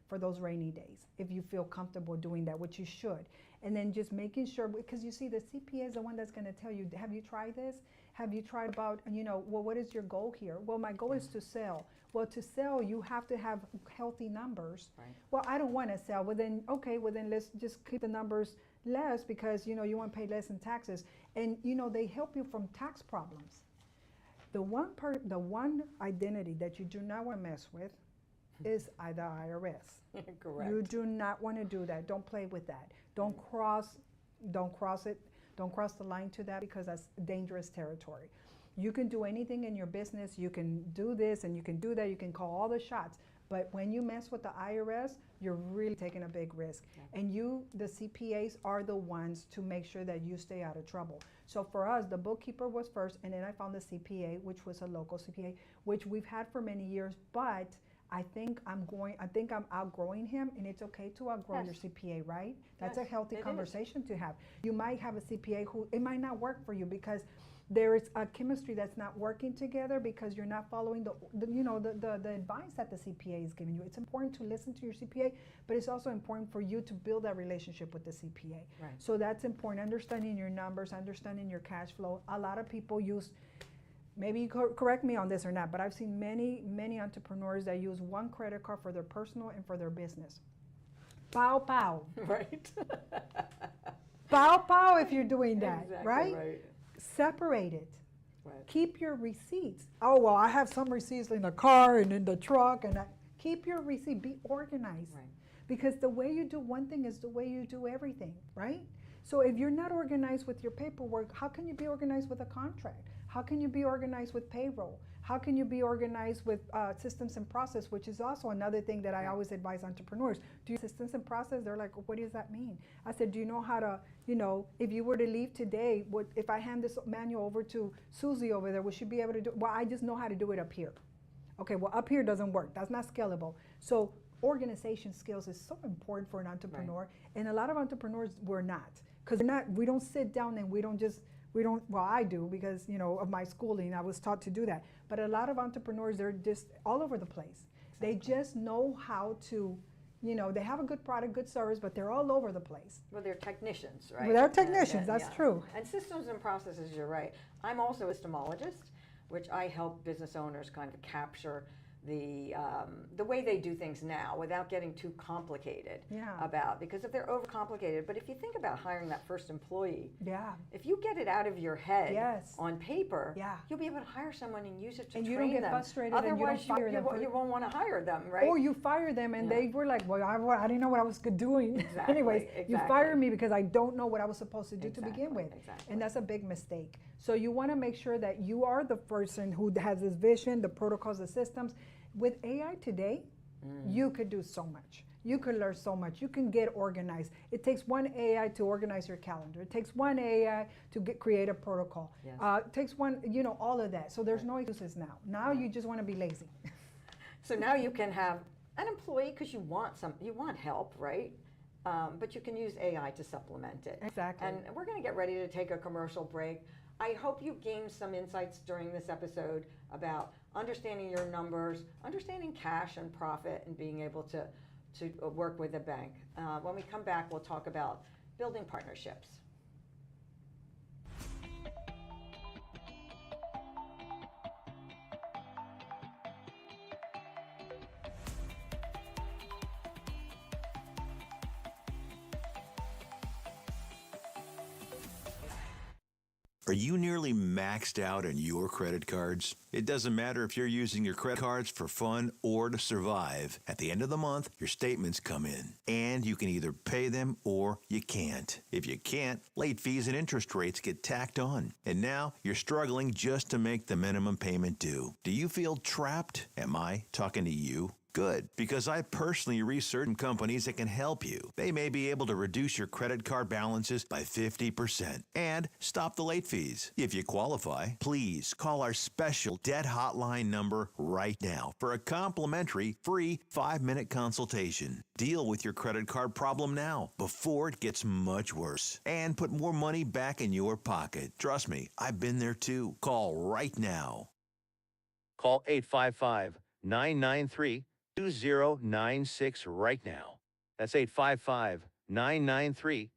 for those rainy days, if you feel comfortable doing that, which you should. And then just making sure, because you see the CPA is the one that's going to tell you, have you tried this? Have you tried about, well, what is your goal here? Well, my goal is to sell. Well, to sell, you have to have healthy numbers. Right. Well, I don't want to sell. Well, then, okay, well, then let's just keep the numbers less because, you want to pay less in taxes. And, they help you from tax problems. The one identity that you do not want to mess with is the IRS. Correct. You do not want to do that. Don't play with that. Don't cross it. Don't cross the line to that, because that's dangerous territory. You can do anything in your business. You can do this and you can do that. You can call all the shots. But when you mess with the IRS, you're really taking a big risk. Yeah. And the CPAs are the ones to make sure that you stay out of trouble. So for us, the bookkeeper was first, and then I found the CPA, which was a local CPA, which we've had for many years, but I think I'm outgrowing him, and it's okay to outgrow your CPA, right? That's a healthy conversation to have. You might have a CPA who, it might not work for you because there is a chemistry that's not working together because you're not following the advice that the CPA is giving you. It's important to listen to your CPA, but it's also important for you to build that relationship with the CPA. Right. So that's important, understanding your numbers, understanding your cash flow. A lot of people use, maybe you correct me on this or not, but I've seen many entrepreneurs that use one credit card for their personal and for their business. Pow, pow. Right. Pow, pow if you're doing that, exactly right? Separate it. Right. Keep your receipts. Oh, well, I have some receipts in the car and in the truck. Keep your receipt. Be organized. Right. Because the way you do one thing is the way you do everything, right? So if you're not organized with your paperwork, how can you be organized with a contract? How can you be organized with payroll? How can you be organized with systems and process, which is also another thing that I always advise entrepreneurs. Do you systems and process? They're like, what does that mean? I said, do you know how to, if you were to leave today, if I hand this manual over to Susie over there, would she be able to do it? Well, I just know how to do it up here. Okay, well, up here doesn't work. That's not scalable. So organization skills is so important for an entrepreneur. Right. And a lot of entrepreneurs were not. Because we don't sit down and well, I do because, of my schooling, I was taught to do that. But a lot of entrepreneurs, they're just all over the place. Exactly. They just know how to, they have a good product, good service, but they're all over the place. Well, they're technicians, right? Well, they're technicians, that's true. And systems and processes, you're right. I'm also a systemologist, which I help business owners kind of capture the way they do things now without getting too complicated because if they're overcomplicated. But if you think about hiring that first employee, if you get it out of your head on paper, you'll be able to hire someone and use it to train them. And you don't get frustrated. Otherwise, and you don't fire them. You won't want to hire them, right? Or you fire them and they were like, well, I didn't know what I was doing. Exactly, Anyways, you fire me because I don't know what I was supposed to do to begin with. Exactly. And that's a big mistake. So you want to make sure that you are the person who has this vision, the protocols, the systems. With AI today, you could do so much. You could learn so much. You can get organized. It takes one AI to organize your calendar. It takes one AI to create a protocol. Yes. It takes one, all of that. So there's no excuses now. Now you just want to be lazy. So now you can have an employee because you want help, right? But you can use AI to supplement it. Exactly. And we're going to get ready to take a commercial break. I hope you gained some insights during this episode about understanding your numbers, understanding cash and profit, and being able to work with a bank. When we come back, we'll talk about building partnerships. Are you nearly maxed out on your credit cards? It doesn't matter if you're using your credit cards for fun or to survive. At the end of the month, your statements come in, and you can either pay them or you can't. If you can't, late fees and interest rates get tacked on. And now you're struggling just to make the minimum payment due. Do you feel trapped? Am I talking to you? Good, because I personally researched some companies that can help you. They may be able to reduce your credit card balances by 50% and stop the late fees. If you qualify, please call our special debt hotline number right now for a complimentary free 5-minute consultation. Deal with your credit card problem now before it gets much worse and put more money back in your pocket. Trust me, I've been there too. Call right now. Call 855-993-2096 right now. That's 855-993-2096.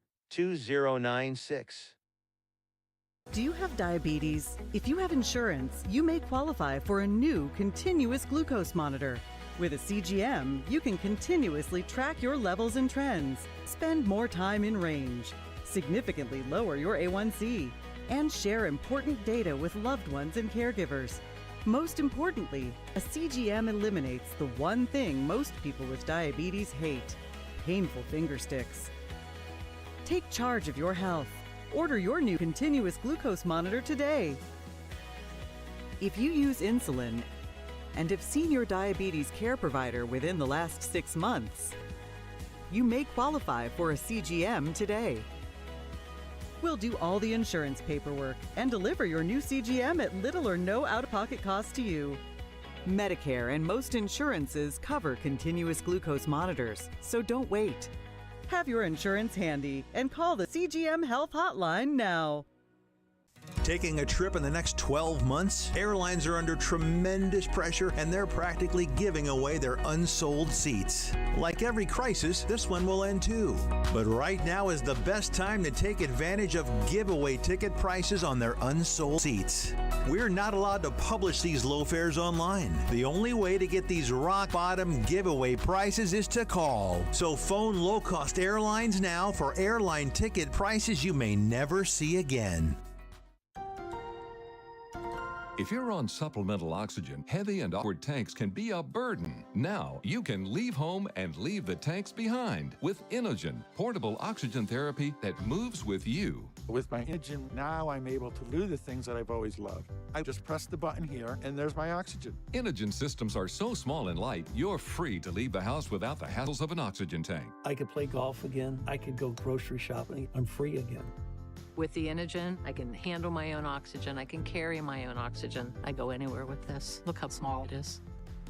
Do you have diabetes? If you have insurance, you may qualify for a new continuous glucose monitor. With a CGM, you can continuously track your levels and trends, spend more time in range, significantly lower your A1C, and share important data with loved ones and caregivers. Most importantly, a CGM eliminates the one thing most people with diabetes hate: painful finger sticks. Take charge of your health. Order your new continuous glucose monitor today. If you use insulin and have seen your diabetes care provider within the last 6 months, you may qualify for a CGM today. We'll do all the insurance paperwork and deliver your new CGM at little or no out-of-pocket cost to you. Medicare and most insurances cover continuous glucose monitors, so don't wait. Have your insurance handy and call the CGM Health Hotline now. Taking a trip in the next 12 months? Airlines are under tremendous pressure and they're practically giving away their unsold seats. Like every crisis, this one will end too. But right now is the best time to take advantage of giveaway ticket prices on their unsold seats. We're not allowed to publish these low fares online. The only way to get these rock bottom giveaway prices is to call. So phone low-cost airlines now for airline ticket prices you may never see again. If you're on supplemental oxygen, heavy and awkward tanks can be a burden. Now you can leave home and leave the tanks behind with Inogen, portable oxygen therapy that moves with you. With my Inogen, now I'm able to do the things that I've always loved. I just press the button here, and there's my oxygen. Inogen systems are so small and light, you're free to leave the house without the hassles of an oxygen tank. I could play golf again. I could go grocery shopping. I'm free again. With the Inogen, I can handle my own oxygen. I can carry my own oxygen. I go anywhere with this. Look how small it is.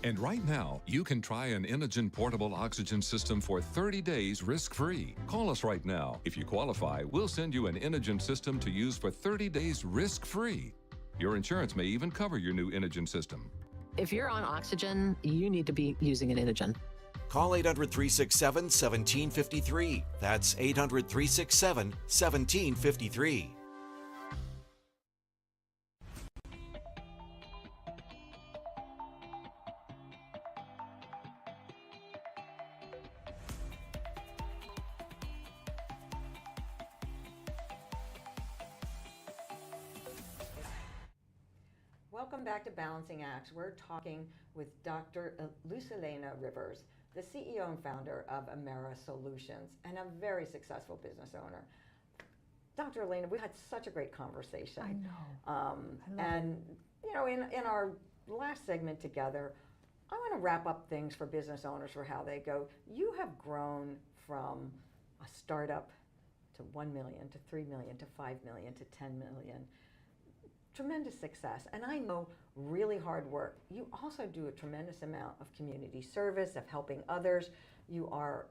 And right now, you can try an Inogen portable oxygen system for 30 days risk-free. Call us right now. If you qualify, we'll send you an Inogen system to use for 30 days risk-free. Your insurance may even cover your new Inogen system. If you're on oxygen, you need to be using an Inogen. Call 800-367-1753. That's 800-367-1753. Welcome back to Balancing Acts. We're talking with Dr. Lucelena Rivers, the CEO and founder of Amera Solutions, and a very successful business owner. Dr. Elena, we had such a great conversation. I know. And you know, in our last segment together, I want to wrap up things for business owners for how they go. You have grown from a startup to 1 million, to 3 million, to 5 million, to 10 million. Tremendous success, and I know really hard work. You also do a tremendous amount of community service, of helping others. You are,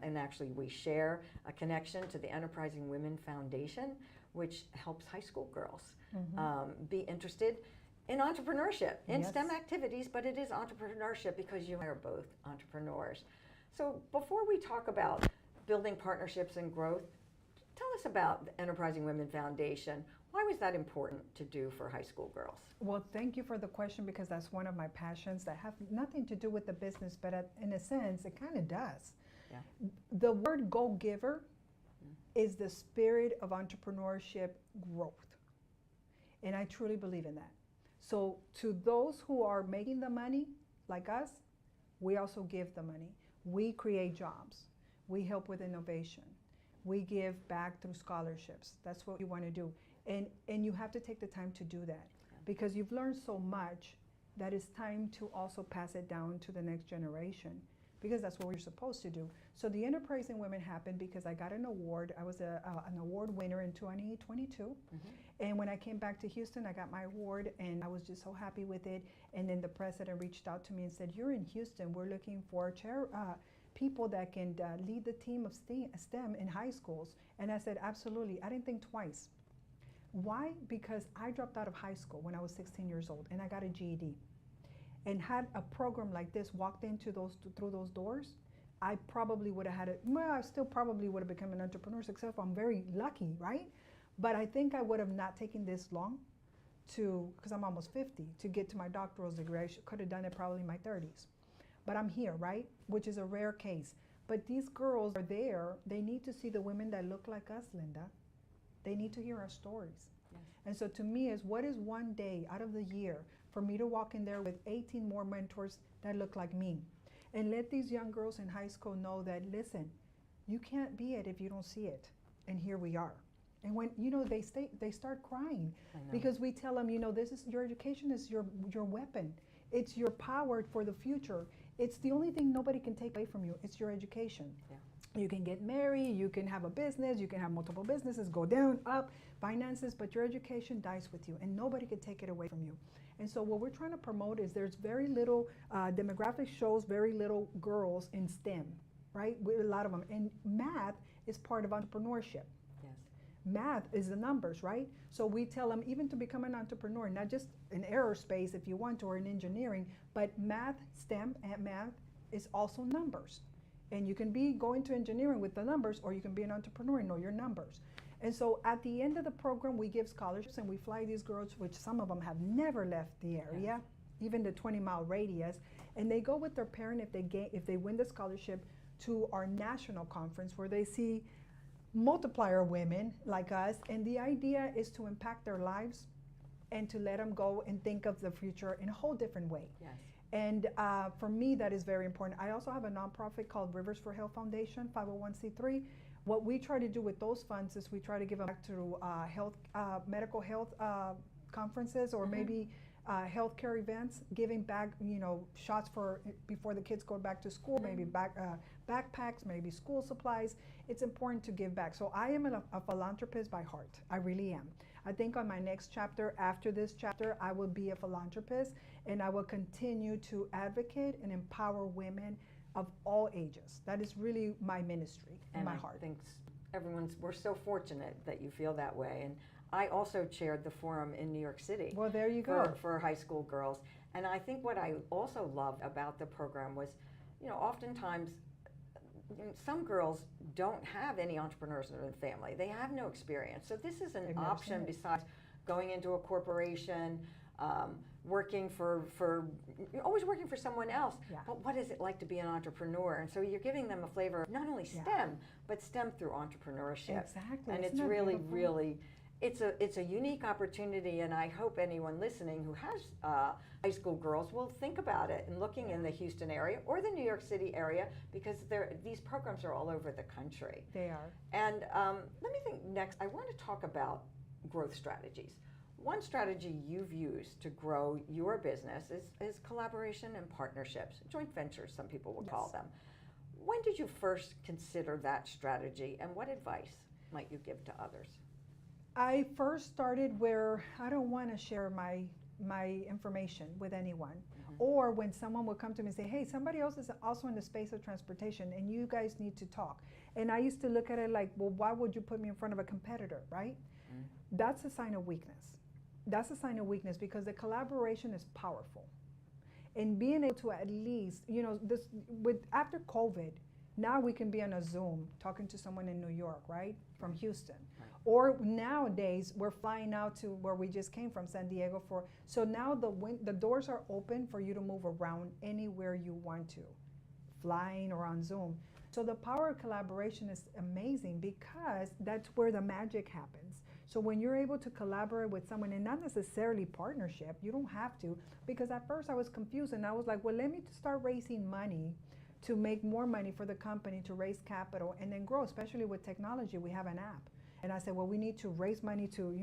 and actually we share a connection to the Enterprising Women Foundation, which helps high school girls be interested in entrepreneurship, in STEM activities, but it is entrepreneurship because you are both entrepreneurs. So before we talk about building partnerships and growth, tell us about the Enterprising Women Foundation. Why was that important to do for high school girls? Well, thank you for the question, because that's one of my passions that have nothing to do with the business, but in a sense, it kind of does. Yeah. The word go-giver is the spirit of entrepreneurship growth. And I truly believe in that. So to those who are making the money, like us, we also give the money. We create jobs. We help with innovation. We give back through scholarships. That's what you want to do. And you have to take the time to do that, because you've learned so much that it's time to also pass it down to the next generation, because that's what we're supposed to do. So the Enterprising Women happened because I got an award. I was an award winner in 2022. And when I came back to Houston, I got my award, and I was just so happy with it. And then the president reached out to me and said, "You're in Houston. We're looking for people that can lead the team of STEM in high schools." And I said, absolutely. I didn't think twice. Why? Because I dropped out of high school when I was 16 years old, and I got a GED. And had a program like this walked into through those doors, I probably would have had it. Well, I still probably would have become an entrepreneur successful. I'm very lucky, right? But I think I would have not taken this long because I'm almost 50, to get to my doctoral degree. I could have done it probably in my 30s. But I'm here, right? Which is a rare case. But these girls are there. They need to see the women that look like us, Linda. They need to hear our stories. Yes. And so to me, what is one day out of the year for me to walk in there with 18 more mentors that look like me, and let these young girls in high school know that, listen, you can't be it if you don't see it. And here we are. And when, they start crying because we tell them, this is your education is your weapon. It's your power for the future. It's the only thing nobody can take away from you. It's your education. Yeah. You can get married, you can have a business, you can have multiple businesses, go down, up, finances, but your education dies with you, and nobody can take it away from you. And so what we're trying to promote is there's very little demographic shows, very little girls in STEM, right? A lot of them. And math is part of entrepreneurship. Yes. Math is the numbers, right? So we tell them even to become an entrepreneur, not just in aerospace if you want to, or in engineering, but math, STEM and math is also numbers. And you can be going to engineering with the numbers, or you can be an entrepreneur and know your numbers. And so at the end of the program, we give scholarships, and we fly these girls, which some of them have never left the area, even the 20-mile radius, and they go with their parent if they win the scholarship to our national conference, where they see multiplier women like us. And the idea is to impact their lives and to let them go and think of the future in a whole different way. Yes. And for me, that is very important. I also have a nonprofit called Rivers for Health Foundation, 501c3. What we try to do with those funds is we try to give them back to medical health conferences, or maybe healthcare events, giving back, shots before the kids go back to school, maybe backpacks, maybe school supplies. It's important to give back. So I am a philanthropist by heart. I really am. I think on my next chapter, after this chapter, I will be a philanthropist, and I will continue to advocate and empower women of all ages. That is really my ministry in my heart. I think we're so fortunate that you feel that way. And I also chaired the forum in New York City. Well, there you go. For high school girls. And I think what I also loved about the program was, oftentimes some girls don't have any entrepreneurs in their family. They have no experience. So this is an option besides going into a corporation, always working for someone else. Yeah. But what is it like to be an entrepreneur? And so you're giving them a flavor of not only STEM, but STEM through entrepreneurship. Exactly. And it's really, really, it's a unique opportunity, and I hope anyone listening who has high school girls will think about it and looking in the Houston area or the New York City area, because these programs are all over the country. They are. And let me think next, I want to talk about growth strategies. One strategy you've used to grow your business is collaboration and partnerships, joint ventures, some people will call them. When did you first consider that strategy, and what advice might you give to others? I first started where I don't want to share my information with anyone. Or when someone would come to me and say, hey, somebody else is also in the space of transportation and you guys need to talk. And I used to look at it like, well, why would you put me in front of a competitor, right? That's a sign of weakness. That's a sign of weakness, because the collaboration is powerful. And being able to at least, after COVID, now we can be on a Zoom talking to someone in New York, right? From Houston. Right. Or nowadays, we're flying out to where we just came from, San Diego. So now the doors are open for you to move around anywhere you want to, flying or on Zoom. So the power of collaboration is amazing, because that's where the magic happens. So when you're able to collaborate with someone, and not necessarily partnership, you don't have to, because at first I was confused and I was like, well, let me start raising money to make more money for the company, to raise capital and then grow, especially with technology. We have an app. And I said, well, we need to raise money to,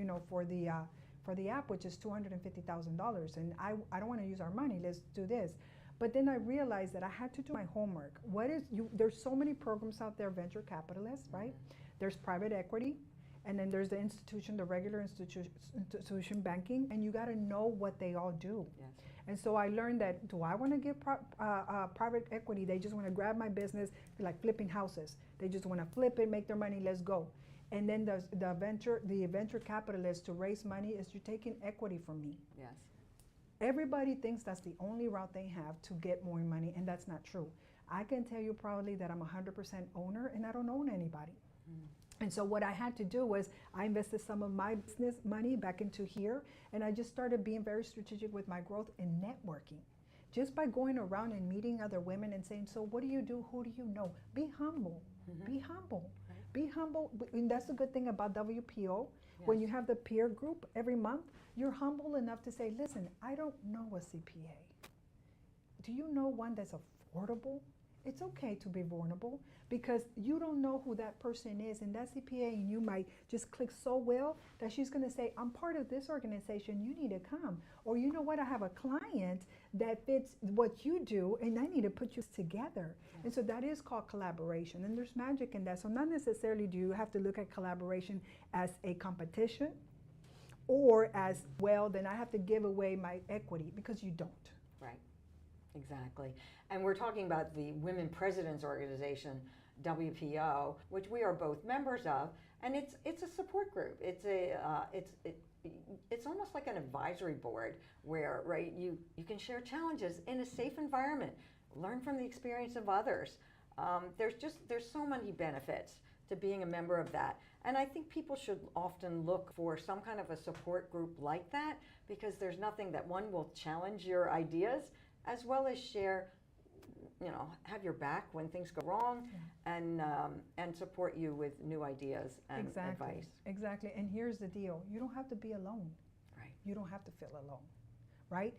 for for the app, which is $250,000. And I don't want to use our money. Let's do this. But then I realized that I had to do my homework. There's so many programs out there, venture capitalists, right? There's private equity, and then there's the institution, the regular institution banking, and you got to know what they all do. Yes. And so I learned that, do I want to give private equity? They just want to grab my business, like flipping houses. They just want to flip it, make their money, let's go. And then the venture capitalists, to raise money, is you're taking equity from me. Yes. Everybody thinks that's the only route they have to get more money, and that's not true. I can tell you proudly that I'm 100% owner, and I don't own anybody. And so what I had to do was I invested some of my business money back into here, and I just started being very strategic with my growth and networking. Just by going around and meeting other women and saying, so what do you do? Who do you know? Be humble. Be humble. Right. Be humble. And that's the good thing about WPO. Yes. When you have the peer group every month, you're humble enough to say, listen, I don't know a CPA. Do you know one that's affordable? It's okay to be vulnerable, because you don't know who that person is, and that CPA and you might just click so well that she's going to say, I'm part of this organization, you need to come. Or you know what, I have a client that fits what you do and I need to put you together. And so that is called collaboration, and there's magic in that. So not necessarily do you have to look at collaboration as a competition or as, well, then I have to give away my equity, because you don't. Right. Exactly. And we're talking about the Women Presidents Organization, WPO, which we are both members of, and it's a support group. It's almost like an advisory board where, right, you can share challenges in a safe environment, learn from the experience of others. There's so many benefits to being a member of that. And I think people should often look for some kind of a support group like that, because there's nothing that one will challenge your ideas, as well as share, have your back when things go wrong, and support you with new ideas and advice. Exactly. And here's the deal. You don't have to be alone. Right. You don't have to feel alone, right?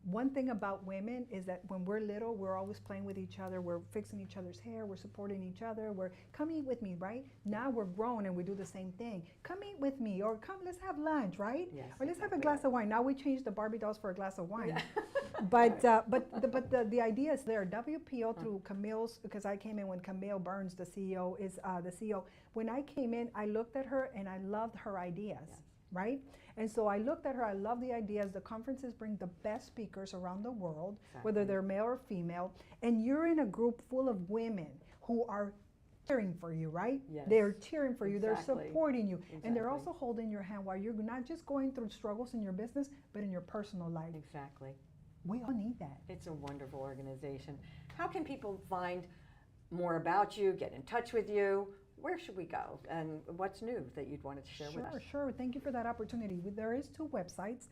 One thing about women is that when we're little, we're always playing with each other. We're fixing each other's hair. We're supporting each other. Come eat with me, right? Now we're grown and we do the same thing. Come eat with me, or come, let's have lunch, right? Yes, or let's have a glass of wine. Now we changed the Barbie dolls for a glass of wine. Yeah. But the idea is there. WPO through Camille's, because I came in when Camille Burns, the CEO, is the CEO. When I came in, I looked at her and I loved her ideas. Yes. Right? And so I looked at her, I love the ideas. The conferences bring the best speakers around the world, whether they're male or female, and you're in a group full of women who are cheering for you, right? Yes. They're cheering for you, they're supporting you, and they're also holding your hand while you're not just going through struggles in your business, but in your personal life. Exactly. We all need that. It's a wonderful organization. How can people find more about you, get in touch with you? Where should we go, and what's new that you'd want to share with us? Sure. Thank you for that opportunity. There is 2 websites.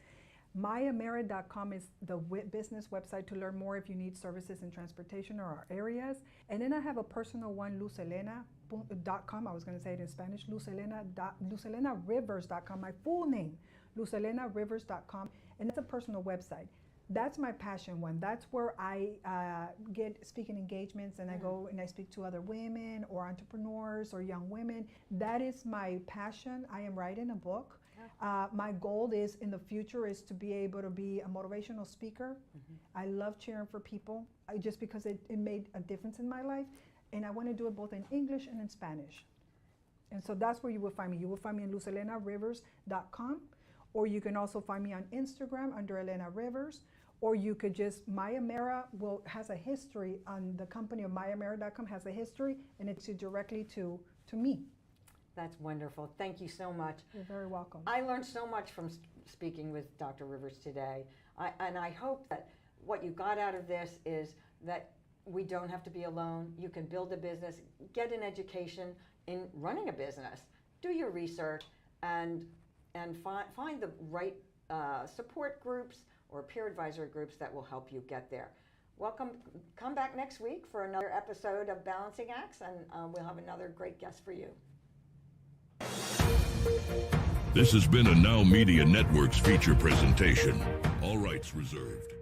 MyAmera.com is the business website to learn more if you need services in transportation or our areas. And then I have a personal one, LuzElena.com. I was going to say it in Spanish, LuzElenaRivers.com, my full name, LuzElenaRivers.com, and it's a personal website. That's my passion one. That's where I get speaking engagements, and I go and I speak to other women or entrepreneurs or young women. That is my passion. I am writing a book. My goal is in the future is to be able to be a motivational speaker. I love cheering for people just because it made a difference in my life. And I want to do it both in English and in Spanish. And so that's where you will find me. You will find me on LuzElenaRivers.com, or you can also find me on Instagram under Elena Rivers. Or you could just, MyAmera has a history on the company of MyAmera.com, has a history, and it's directly to me. That's wonderful. Thank you so much. You're very welcome. I learned so much from speaking with Dr. Rivers today. And I hope that what you got out of this is that we don't have to be alone. You can build a business, get an education in running a business, do your research, and find the right support groups or peer advisory groups that will help you get there. Come back next week for another episode of Balancing Acts, and we'll have another great guest for you. This has been a NowMedia Networks feature presentation. All rights reserved.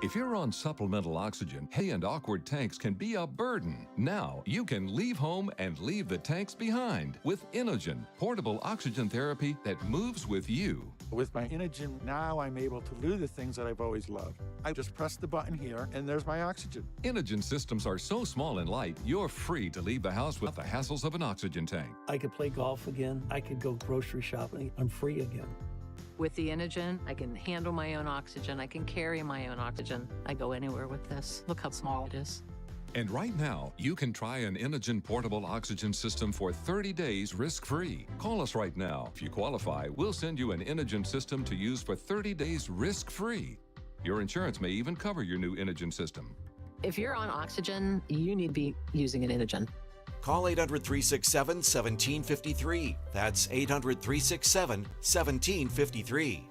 If you're on supplemental oxygen, hay and awkward tanks can be a burden. Now you can leave home and leave the tanks behind with Inogen, portable oxygen therapy that moves with you. With my Inogen, now I'm able to do the things that I've always loved. I just press the button here, and there's my oxygen. Inogen systems are so small and light, you're free to leave the house without the hassles of an oxygen tank. I could play golf again. I could go grocery shopping. I'm free again. With the Inogen, I can handle my own oxygen. I can carry my own oxygen. I go anywhere with this. Look how small it is. And right now, you can try an Inogen portable oxygen system for 30 days risk-free. Call us right now. If you qualify, we'll send you an Inogen system to use for 30 days risk-free. Your insurance may even cover your new Inogen system. If you're on oxygen, you need to be using an Inogen. Call 800-367-1753. That's 800-367-1753.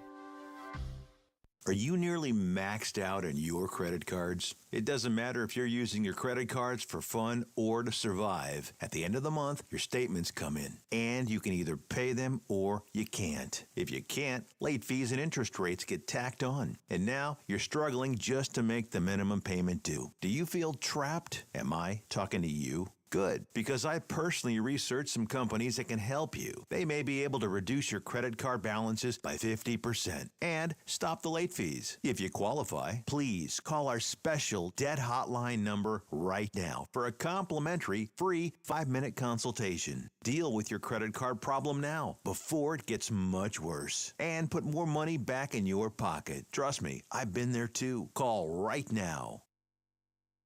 Are you nearly maxed out on your credit cards? It doesn't matter if you're using your credit cards for fun or to survive. At the end of the month, your statements come in, and you can either pay them or you can't. If you can't, late fees and interest rates get tacked on. And now you're struggling just to make the minimum payment due. Do you feel trapped? Am I talking to you? Good, because I personally researched some companies that can help you. They may be able to reduce your credit card balances by 50% and stop the late fees. If you qualify, please call our special debt hotline number right now for a complimentary free 5-minute consultation. Deal with your credit card problem now before it gets much worse and put more money back in your pocket. Trust me, I've been there too. Call right now.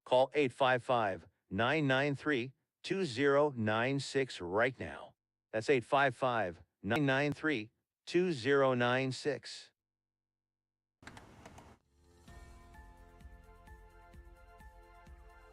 Call 855-993-2096 right now. That's 855-993-2096.